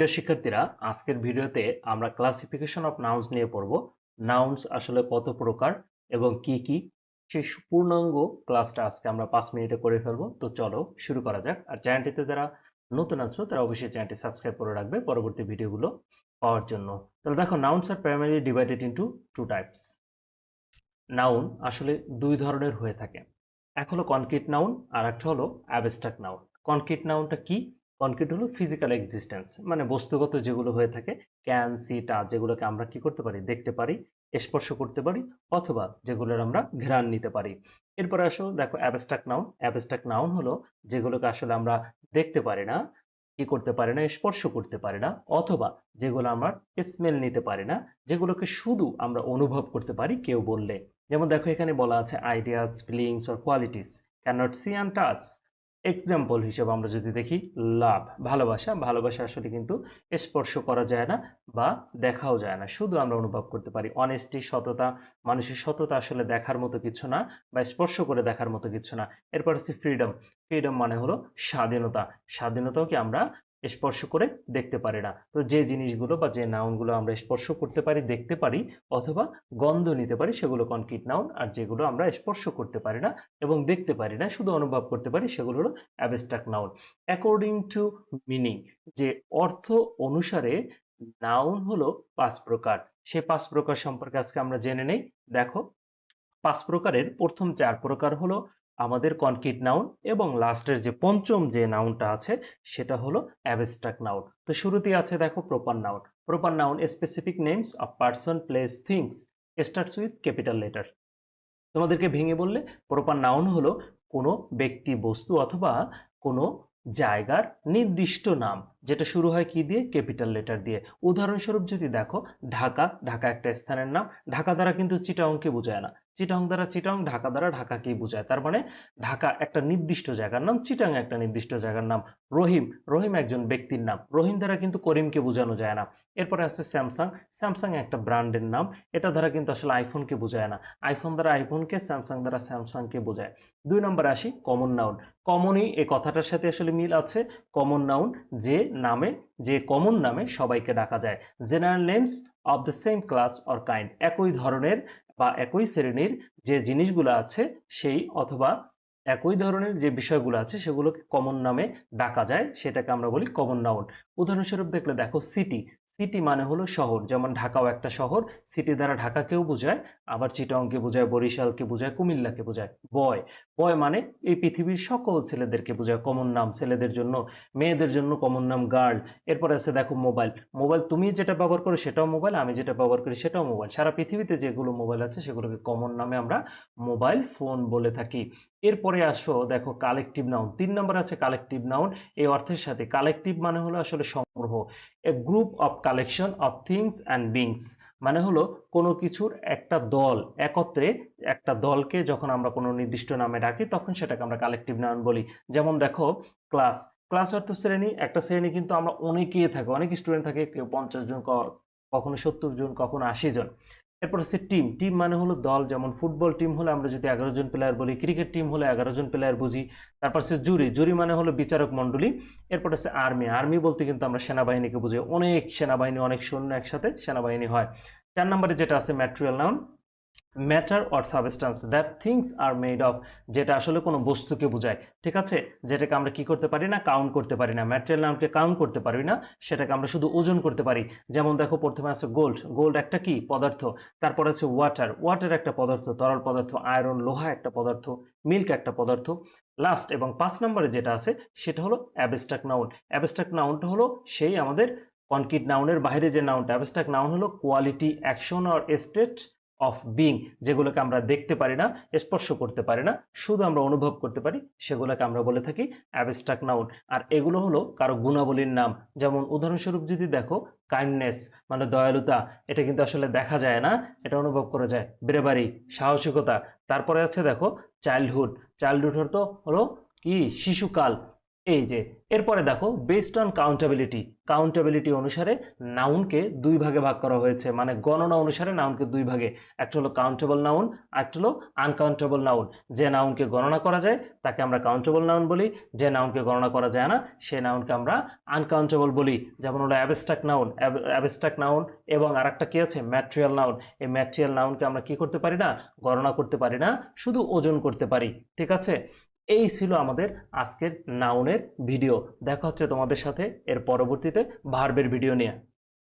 প্রিয় শিক্ষার্থীরা, আজকের ভিডিওতে আমরা ক্লাসিফিকেশন অফ নাউন্স নিয়ে পড়ব। নাউন্স আসলে কত প্রকার এবং কি কি, সেই পূর্ণাঙ্গ ক্লাসটা আজকে আমরা 5 মিনিটে করে ফেলবো। তো চলো শুরু করা যাক। আর চ্যানেলটিতে যারা নতুন আছো তারা অবশ্যই চ্যানেলটি সাবস্ক্রাইব করে রাখবে পরবর্তী ভিডিওগুলো পাওয়ার জন্য। তাহলে দেখো, nouns are primary divided into two types. Noun আসলে দুই ধরনের হয়ে থাকে। এক হলো কনক্রিট নাউন, আর একটা হলো অ্যাবস্ট্রাক্ট নাউন। কনক্রিট নাউনটা কি? কনক্রিট হলো ফিজিক্যাল এক্সিস্টেন্স, মানে বস্তুগত যেগুলো হয়ে থাকে, ক্যান সি টাচ, যেগুলোকে আমরা কি করতে পারি, দেখতে পারি, স্পর্শ করতে পারি, অথবা যেগুলোর আমরা ঘ্রাণ নিতে পারি। এরপরে আসো দেখো অ্যাবস্ট্রাক্ট নাউন। অ্যাবস্ট্রাক্ট নাউন হলো যেগুলোকে আসলে আমরা দেখতে পারি না, কি করতে পারি না, স্পর্শ করতে পারি না, অথবা যেগুলো আমরা স্মেল নিতে পারি না, যেগুলোকে শুধু আমরা অনুভব করতে পারি কেউ বললে। যেমন দেখো, এখানে বলা আছে ideas, feelings or qualities cannot see and touch. Example হিসেবে আমরা যদি দেখি, লাভ, ভালোবাসা। ভালোবাসা আসলে কিন্তু স্পর্শ করা যায় না বা দেখাও যায় না, শুধু আমরা অনুভব করতে পারি। অনেস্টি, সততা, মানুষের সততা আসলে দেখার মতো কিছু না বা স্পর্শ করে দেখার মতো কিছু না। এরপর হচ্ছে ফ্রিডম। ফ্রিডম মানে হলো স্বাধীনতা। স্বাধীনতাও কি আমরা স্পর্শ করে দেখতে পারি না। তো যে জিনিসগুলো বা যে নাউনগুলো আমরা স্পর্শ করতে পারি, দেখতে পারি, অথবা গন্ধ নিতে পারি, সেগুলো কনক্রিট নাউন। আর যেগুলো আমরা স্পর্শ করতে পারি না এবং দেখতে পারি না, শুধু অনুভব করতে পারি, সেগুলো হলো abstract noun. According to meaning, যে অর্থ অনুসারে নাউন হলো 5 প্রকার। সেই 5 প্রকার সম্পর্কে আজকে আমরা জেনে নেই। দেখো, 5 প্রকারের প্রথম 4 প্রকার হলো আমাদের কনক্রিট নাউন, এবং লাস্টের যে পঞ্চম যে নাউনটা আছে সেটা হলো অ্যাবস্ট্রাক্ট নাউন। তো শুরুতেই আছে দেখো proper noun. Proper noun specific names of person, place, things, starts with capital letter. তোমাদেরকে ভেঙে বললে, প্রপার নাউন হলো কোনো ব্যক্তি, বস্তু অথবা কোনো জায়গার নির্দিষ্ট নাম, যেটা শুরু হয় কি দিয়ে, ক্যাপিটাল লেটার দিয়ে। উদাহরণস্বরূপ যদি দেখো, ঢাকা, ঢাকা একটা স্থানের নাম। ঢাকা দ্বারা কিন্তু চিটাগংকে বোঝায় না, চিটাং দ্বারা চিটাং, ঢাকা দ্বারা ঢাকাকেই বোঝায়। তার মানে ঢাকা একটা নির্দিষ্ট জায়গার নাম, চিটাং একটা নির্দিষ্ট জায়গার নাম। রহিম, রহিম একজন ব্যক্তির নাম। রহিম দ্বারা কিন্তু করিমকে বোঝানো যায় না। এরপরে আছে স্যামসাং। স্যামসাং একটা ব্র্যান্ডের নাম, এটা দ্বারা কিন্তু আসলে আইফোনকে বোঝায় না। আইফোন দ্বারা আইফোনকে, স্যামসাং দ্বারা স্যামসাংকে বোঝায়। 2 নম্বরে আসি কমন নাউন। কমনই এই কথাটার সাথে আসলে মিল আছে। কমন নাউন যে নামে, যে কমন নামে সবাইকে ডাকা যায়। General names of the same class or kind, একই ধরনের বা একই শ্রেণীর যে জিনিসগুলো আছে সেই, অথবা একই ধরনের যে বিষয়গুলো আছে সেগুলোকে কমন নামে ডাকা যায়, সেটাকে আমরা বলি কমন নাউন। উদাহরণস্বরূপ দেখলে দেখো, সিটি। সিটি মানে হলো শহর, যেমন ঢাকাও একটা শহর। সিটি দ্বারা ঢাকাকেও বোঝায়, আবার চিটাগংকে বোঝায়, বরিশালকে বোঝায়, কুমিল্লাকে বোঝায়। বয়, বয় মানে এই পৃথিবীর সকল ছেলেদেরকে বোঝায়, কমন নাম ছেলেদের জন্য। মেয়েদের জন্য কমন নাম গার্ল। এরপর আছে দেখো মোবাইল। মোবাইল তুমি যেটা ব্যবহার করো সেটাও মোবাইল, আমি যেটা ব্যবহার করি সেটাও মোবাইল। সারা পৃথিবীতে যেগুলো মোবাইল আছে সেগুলোকে কমন নামে আমরা মোবাইল ফোন বলে থাকি। এরপরে আসো দেখো কালেকটিভ নাউন। 3 নম্বর আছে কালেকটিভ নাউন। এই অর্থের সাথে কালেকটিভ মানে হলো আসলে সংগ্রহ। A group of collection of things and beings, মানে হলো কোনো কিছুর একটা দল, একত্রে একটা দলকে যখন আমরা কোনো নির্দিষ্ট নামে ডাকি তখন সেটাকে আমরা কালেকটিভ নাউন বলি। যেমন দেখো, ক্লাস। ক্লাস অর্থ শ্রেণী। একটা শ্রেণী কিন্তু আমরা অনেকেই থাকে, অনেক স্টুডেন্ট থাকে, কেউ 50 জন, কখনো 70 জন, কখনো 80 জন। এরপর হচ্ছে টিম। টিম মানে হলো দল, যেমন ফুটবল টিম হলে আমরা যদি 11 জন প্লেয়ার বলি, ক্রিকেট টিম হলে 11 জন প্লেয়ার বুঝি। তারপর হচ্ছে জুরি। জুরি মানে হলো বিচারক মণ্ডলী। এরপর হচ্ছে আর্মি। আর্মি বলতে কিন্তু আমরা সেনাবাহিনীকে বুঝি, অনেক সেনাবাহিনী, অনেক সৈন্য একসাথে সেনাবাহিনী হয়। 4 নম্বরে যেটা আছে material noun. Matter or substance that things are made of, যেটা আসলে কোনো বস্তুকে বোঝায়। ঠিক আছে, যেটাকে আমরা কি করতে পারি না, কাউন্ট করতে পারি না। ম্যাটেরিয়াল নাউনকে কাউন্ট করতে পারি না, সেটাকে আমরা শুধু ওজন করতে পারি। যেমন দেখো, প্রথমে আছে গোল্ড। গোল্ড একটা কি পদার্থ। তারপর আছে ওয়াটার। ওয়াটার একটা পদার্থ, তরল পদার্থ। আয়রন, লোহা একটা পদার্থ। মিল্ক একটা পদার্থ। লাস্ট এবং 5 নম্বরে যেটা আছে সেটা হলো অ্যাবস্ট্রাক্ট নাউন। অ্যাবস্ট্রাক্ট নাউনটা হলো সেই আমাদের কনক্রিট নাউনের বাইরে যে নাউনটা। অ্যাবস্ট্রাক্ট নাউন হলো quality, action or state of being, যেগুলোকে আমরা দেখতে পারি না, স্পর্শ করতে পারি না, শুধু আমরা অনুভব করতে পারি, সেগুলোকে আমরা বলে থাকি অ্যাবস্ট্রাক্ট নাউন। আর এগুলো হলো কারো গুণাবলীর নাম। যেমন উদাহরণস্বরূপ যদি দেখো, কাইন্ডনেস মানে দয়ালুতা, এটা কিন্তু আসলে দেখা যায় না, এটা অনুভব করা যায়। ব্রেভারি, সাহসিকতা। তারপরে আছে দেখো চাইল্ডহুড। চাইল্ডহুড তো হলো কি, শিশুকাল। এই যে এরপরে দেখো বেসড অন কাউন্টেবিলিটি অনুসারে নাউনকে দুই ভাগে ভাগ করা হয়েছে, মানে গণনা অনুসারে নাউনকে দুই ভাগে, একটা হলো কাউন্টেবল নাউন, একটা হলো আনকাউন্টেবল নাউন। যে নাউনকে গণনা করা যায় তাকে আমরা কাউন্টেবল নাউন বলি, যে নাউনকে গণনা করা যায় না সে নাউনকে আমরা আনকাউন্টেবল বলি। যেমন হলো অ্যাবস্ট্রাক্ট নাউন এবং আরেকটা কি আছে, ম্যাটেরিয়াল নাউন। এই ম্যাটেরিয়াল নাউনকে আমরা কি করতে পারি না, গণনা করতে পারি না, শুধু ওজন করতে পারি। ঠিক আছে, এই ছিল আমাদের আজকের নাউনের ভিডিও। দেখা হচ্ছে তোমাদের সাথে এর পরবর্তীতে ভার্বের ভিডিও নিয়ে।